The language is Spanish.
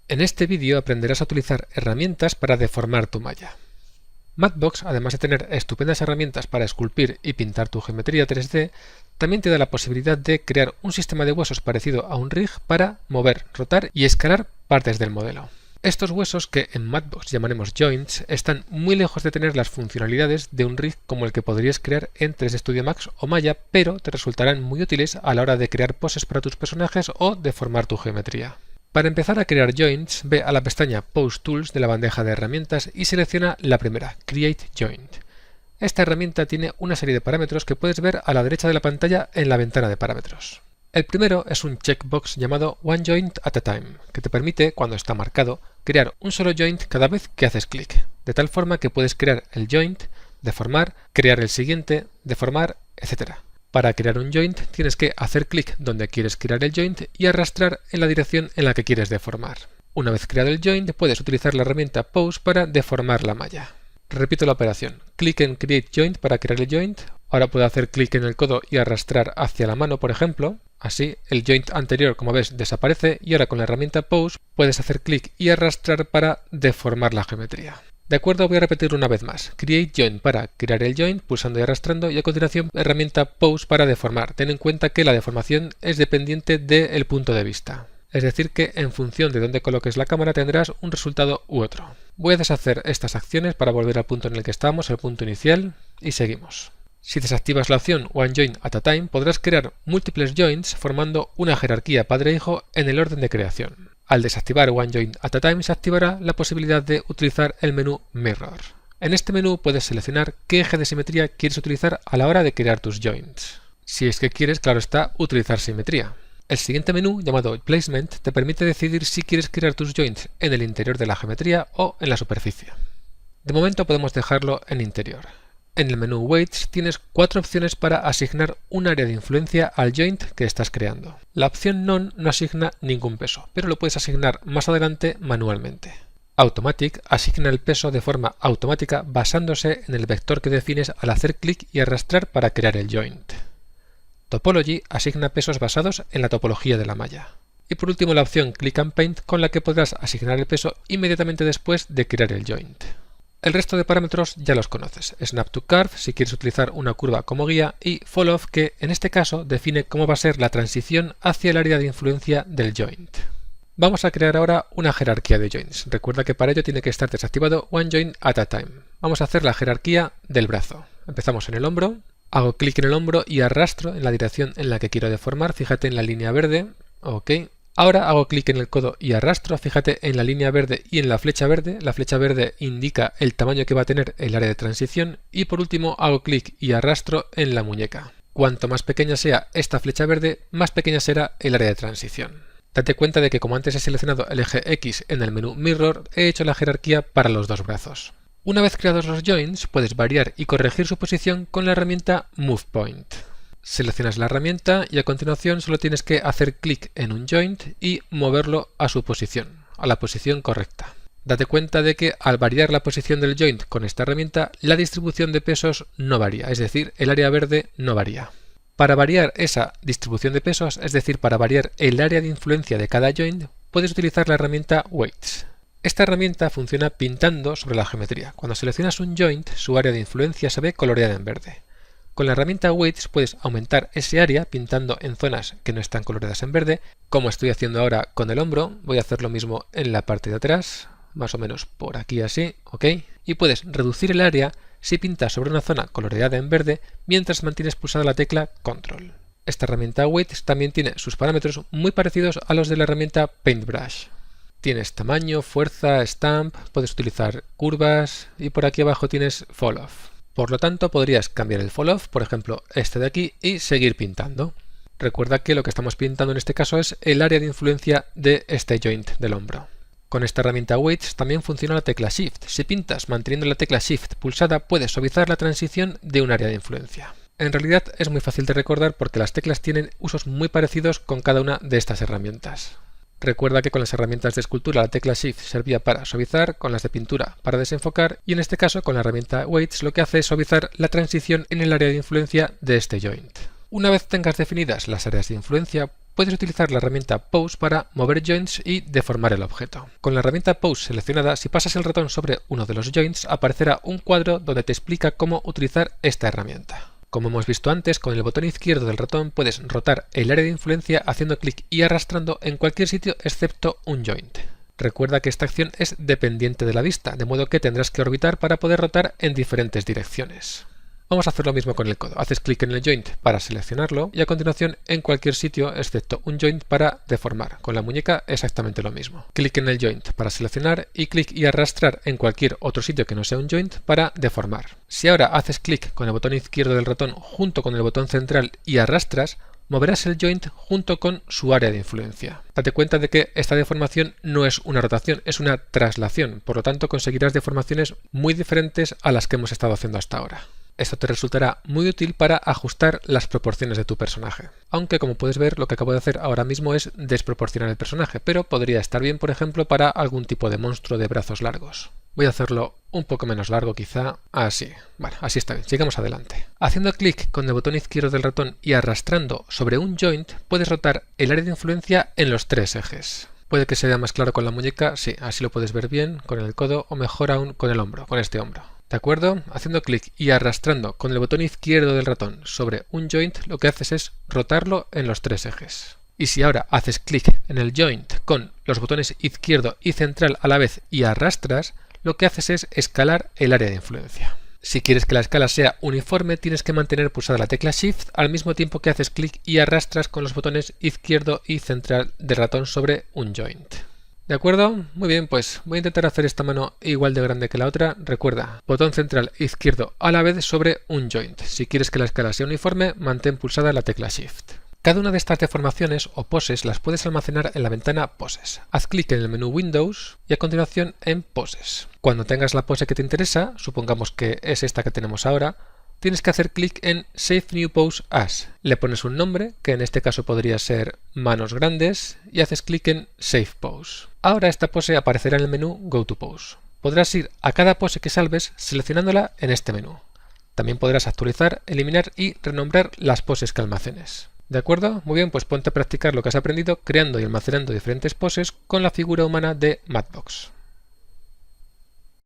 En este vídeo aprenderás a utilizar herramientas para deformar tu malla. Matbox, además de tener estupendas herramientas para esculpir y pintar tu geometría 3D, también te da la posibilidad de crear un sistema de huesos parecido a un rig para mover, rotar y escalar partes del modelo. Estos huesos, que en Matbox llamaremos joints, están muy lejos de tener las funcionalidades de un rig como el que podrías crear en 3D Studio Max o Maya, pero te resultarán muy útiles a la hora de crear poses para tus personajes o deformar tu geometría. Para empezar a crear joints, ve a la pestaña Pose Tools de la bandeja de herramientas y selecciona la primera, Create Joint. Esta herramienta tiene una serie de parámetros que puedes ver a la derecha de la pantalla en la ventana de parámetros. El primero es un checkbox llamado One Joint at a Time, que te permite, cuando está marcado, crear un solo joint cada vez que haces clic, de tal forma que puedes crear el joint, deformar, crear el siguiente, deformar, etc. Para crear un joint tienes que hacer clic donde quieres crear el joint y arrastrar en la dirección en la que quieres deformar. Una vez creado el joint, puedes utilizar la herramienta Pose para deformar la malla. Repito la operación. Clic en Create Joint para crear el joint. Ahora puedo hacer clic en el codo y arrastrar hacia la mano, por ejemplo. Así, el joint anterior, como ves, desaparece y ahora con la herramienta Pose puedes hacer clic y arrastrar para deformar la geometría. De acuerdo, voy a repetirlo una vez más. Create Joint para crear el joint, pulsando y arrastrando, y a continuación herramienta Pose para deformar. Ten en cuenta que la deformación es dependiente del punto de vista. Es decir que en función de dónde coloques la cámara tendrás un resultado u otro. Voy a deshacer estas acciones para volver al punto en el que estábamos, el punto inicial, y seguimos. Si desactivas la opción One Joint at a Time, podrás crear múltiples joints formando una jerarquía padre-hijo en el orden de creación. Al desactivar One Joint at a Time se activará la posibilidad de utilizar el menú Mirror. En este menú puedes seleccionar qué eje de simetría quieres utilizar a la hora de crear tus joints. Si es que quieres, claro está, utilizar simetría. El siguiente menú, llamado Placement, te permite decidir si quieres crear tus joints en el interior de la geometría o en la superficie. De momento podemos dejarlo en interior. En el menú Weights tienes 4 opciones para asignar un área de influencia al joint que estás creando. La opción None no asigna ningún peso, pero lo puedes asignar más adelante manualmente. Automatic asigna el peso de forma automática basándose en el vector que defines al hacer clic y arrastrar para crear el joint. Topology asigna pesos basados en la topología de la malla. Y por último la opción Click and Paint, con la que podrás asignar el peso inmediatamente después de crear el joint. El resto de parámetros ya los conoces. Snap to Curve si quieres utilizar una curva como guía y Fall Off, que en este caso define cómo va a ser la transición hacia el área de influencia del joint. Vamos a crear ahora una jerarquía de joints. Recuerda que para ello tiene que estar desactivado One Joint at a Time. Vamos a hacer la jerarquía del brazo. Empezamos en el hombro. Hago clic en el hombro y arrastro en la dirección en la que quiero deformar. Fíjate en la línea verde. OK. Ahora hago clic en el codo y arrastro, fíjate en la línea verde y en la flecha verde. La flecha verde indica el tamaño que va a tener el área de transición y por último hago clic y arrastro en la muñeca. Cuanto más pequeña sea esta flecha verde, más pequeña será el área de transición. Date cuenta de que como antes he seleccionado el eje X en el menú Mirror, he hecho la jerarquía para los dos brazos. Una vez creados los joints, puedes variar y corregir su posición con la herramienta Move Point. Seleccionas la herramienta y a continuación solo tienes que hacer clic en un joint y moverlo a su posición, a la posición correcta. Date cuenta de que al variar la posición del joint con esta herramienta, la distribución de pesos no varía, es decir, el área verde no varía. Para variar esa distribución de pesos, es decir, para variar el área de influencia de cada joint, puedes utilizar la herramienta Weights. Esta herramienta funciona pintando sobre la geometría. Cuando seleccionas un joint, su área de influencia se ve coloreada en verde. Con la herramienta Weights puedes aumentar ese área pintando en zonas que no están coloreadas en verde, como estoy haciendo ahora con el hombro. Voy a hacer lo mismo en la parte de atrás, más o menos por aquí así, OK. Y puedes reducir el área si pintas sobre una zona coloreada en verde mientras mantienes pulsada la tecla Control. Esta herramienta Weights también tiene sus parámetros muy parecidos a los de la herramienta Paintbrush. Tienes tamaño, fuerza, stamp, puedes utilizar curvas y por aquí abajo tienes Fall Off. Por lo tanto, podrías cambiar el Fall Off, por ejemplo este de aquí, y seguir pintando. Recuerda que lo que estamos pintando en este caso es el área de influencia de este joint del hombro. Con esta herramienta Weights también funciona la tecla Shift. Si pintas manteniendo la tecla Shift pulsada, puedes suavizar la transición de un área de influencia. En realidad es muy fácil de recordar porque las teclas tienen usos muy parecidos con cada una de estas herramientas. Recuerda que con las herramientas de escultura la tecla Shift servía para suavizar, con las de pintura para desenfocar y en este caso con la herramienta Weights lo que hace es suavizar la transición en el área de influencia de este joint. Una vez tengas definidas las áreas de influencia, puedes utilizar la herramienta Pose para mover joints y deformar el objeto. Con la herramienta Pose seleccionada, si pasas el ratón sobre uno de los joints, aparecerá un cuadro donde te explica cómo utilizar esta herramienta. Como hemos visto antes, con el botón izquierdo del ratón puedes rotar el área de influencia haciendo clic y arrastrando en cualquier sitio excepto un joint. Recuerda que esta acción es dependiente de la vista, de modo que tendrás que orbitar para poder rotar en diferentes direcciones. Vamos a hacer lo mismo con el codo. Haces clic en el joint para seleccionarlo y a continuación en cualquier sitio excepto un joint para deformar. Con la muñeca exactamente lo mismo. Clic en el joint para seleccionar y clic y arrastrar en cualquier otro sitio que no sea un joint para deformar. Si ahora haces clic con el botón izquierdo del ratón junto con el botón central y arrastras, moverás el joint junto con su área de influencia. Date cuenta de que esta deformación no es una rotación, es una traslación, por lo tanto conseguirás deformaciones muy diferentes a las que hemos estado haciendo hasta ahora. Esto te resultará muy útil para ajustar las proporciones de tu personaje. Aunque, como puedes ver, lo que acabo de hacer ahora mismo es desproporcionar el personaje, pero podría estar bien, por ejemplo, para algún tipo de monstruo de brazos largos. Voy a hacerlo un poco menos largo quizá, así. Bueno, así está bien, sigamos adelante. Haciendo clic con el botón izquierdo del ratón y arrastrando sobre un joint, puedes rotar el área de influencia en los tres ejes. Puede que se vea más claro con la muñeca, sí, así lo puedes ver bien, con el codo o mejor aún con el hombro, con este hombro. ¿De acuerdo? Haciendo clic y arrastrando con el botón izquierdo del ratón sobre un joint, lo que haces es rotarlo en los tres ejes. Y si ahora haces clic en el joint con los botones izquierdo y central a la vez y arrastras, lo que haces es escalar el área de influencia. Si quieres que la escala sea uniforme, tienes que mantener pulsada la tecla Shift al mismo tiempo que haces clic y arrastras con los botones izquierdo y central del ratón sobre un joint. ¿De acuerdo? Muy bien, pues voy a intentar hacer esta mano igual de grande que la otra. Recuerda, botón central izquierdo a la vez sobre un joint. Si quieres que la escala sea uniforme, mantén pulsada la tecla Shift. Cada una de estas deformaciones o poses las puedes almacenar en la ventana Poses. Haz clic en el menú Windows y a continuación en Poses. Cuando tengas la pose que te interesa, supongamos que es esta que tenemos ahora, tienes que hacer clic en Save New Pose As. Le pones un nombre, que en este caso podría ser manos grandes, y haces clic en Save Pose. Ahora esta pose aparecerá en el menú Go to Pose. Podrás ir a cada pose que salves seleccionándola en este menú. También podrás actualizar, eliminar y renombrar las poses que almacenes. ¿De acuerdo? Muy bien, pues ponte a practicar lo que has aprendido creando y almacenando diferentes poses con la figura humana de Matbox.